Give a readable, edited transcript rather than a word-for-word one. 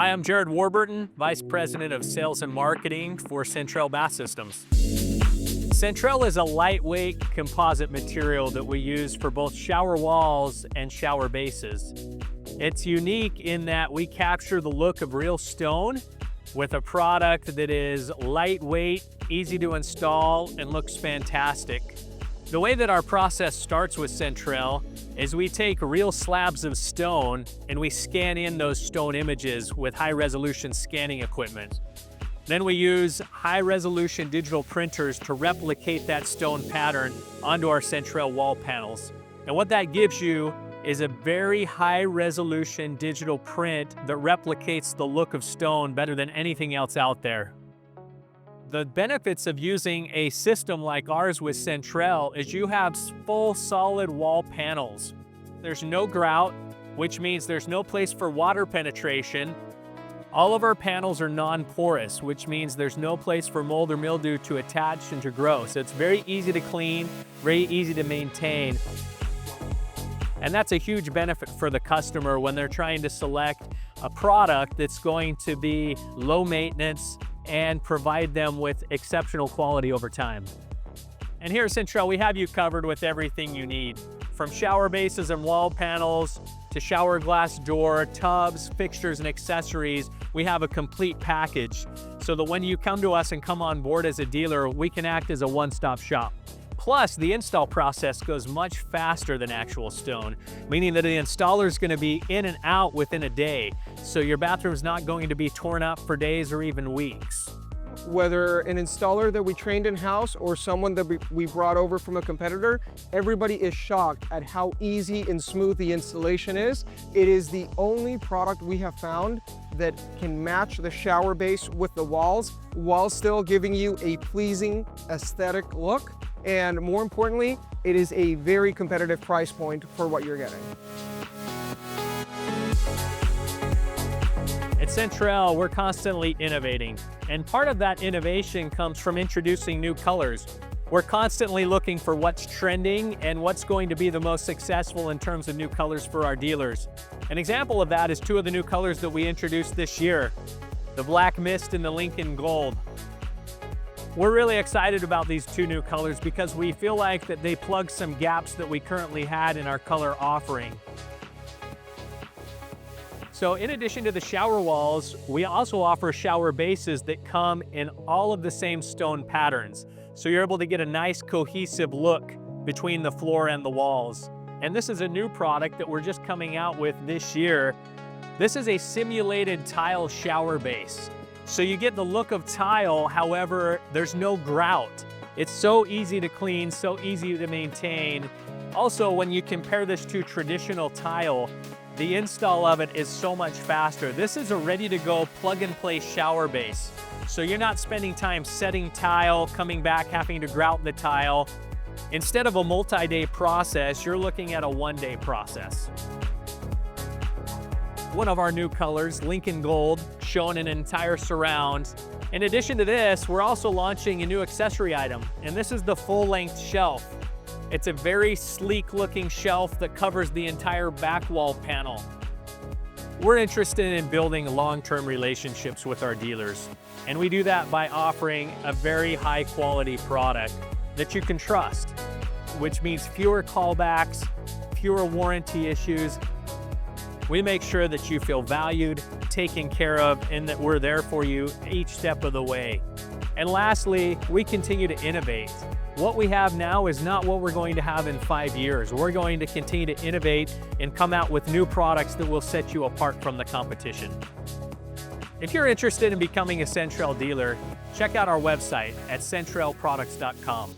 Hi, I'm Jared Warburton, Vice President of Sales and Marketing for Sentrel Bath Systems. Sentrel is a lightweight composite material that we use for both shower walls and shower bases. It's unique in that we capture the look of real stone with a product that is lightweight, easy to install, and looks fantastic. The way that our process starts with Sentrel is we take real slabs of stone and we scan in those stone images with high-resolution scanning equipment. Then we use high-resolution digital printers to replicate that stone pattern onto our Sentrel wall panels. And what that gives you is a very high-resolution digital print that replicates the look of stone better than anything else out there. The benefits of using a system like ours with Sentrel is you have full solid wall panels. There's no grout, which means there's no place for water penetration. All of our panels are non-porous, which means there's no place for mold or mildew to attach and to grow. So it's very easy to clean, very easy to maintain. And that's a huge benefit for the customer when they're trying to select a product that's going to be low maintenance and provide them with exceptional quality over time. And here at Sentrel, we have you covered with everything you need. From shower bases and wall panels to shower glass door, tubs, fixtures, and accessories, we have a complete package so that when you come to us and come on board as a dealer, we can act as a one-stop shop. Plus, the install process goes much faster than actual stone, meaning that the installer is going to be in and out within a day, so your bathroom's not going to be torn up for days or even weeks. Whether an installer that we trained in-house or someone that we brought over from a competitor, everybody is shocked at how easy and smooth the installation is. It is the only product we have found that can match the shower base with the walls while still giving you a pleasing aesthetic look. And more importantly, it is a very competitive price point for what you're getting. At Sentrel, we're constantly innovating, and part of that innovation comes from introducing new colors. We're constantly looking for what's trending and what's going to be the most successful in terms of new colors for our dealers. An example of that is two of the new colors that we introduced this year, the Black Mist and the Lincoln Gold. We're really excited about these two new colors because we feel like that they plug some gaps that we currently had in our color offering. So in addition to the shower walls, we also offer shower bases that come in all of the same stone patterns. So you're able to get a nice cohesive look between the floor and the walls. And this is a new product that we're just coming out with this year. This is a simulated tile shower base. So you get the look of tile, however, there's no grout. It's so easy to clean, so easy to maintain. Also, when you compare this to traditional tile, the install of it is so much faster. This is a ready-to-go plug-and-play shower base. So you're not spending time setting tile, coming back, having to grout the tile. Instead of a multi-day process, you're looking at a one-day process. One of our new colors, Lincoln Gold, shown in an entire surround. In addition to this, we're also launching a new accessory item, and this is the full-length shelf. It's a very sleek-looking shelf that covers the entire back wall panel. We're interested in building long-term relationships with our dealers, and we do that by offering a very high-quality product that you can trust, which means fewer callbacks, fewer warranty issues. We make sure that you feel valued, taken care of, and that we're there for you each step of the way. And lastly, we continue to innovate. What we have now is not what we're going to have in 5 years. We're going to continue to innovate and come out with new products that will set you apart from the competition. If you're interested in becoming a Sentrel dealer, check out our website at sentrelproducts.com.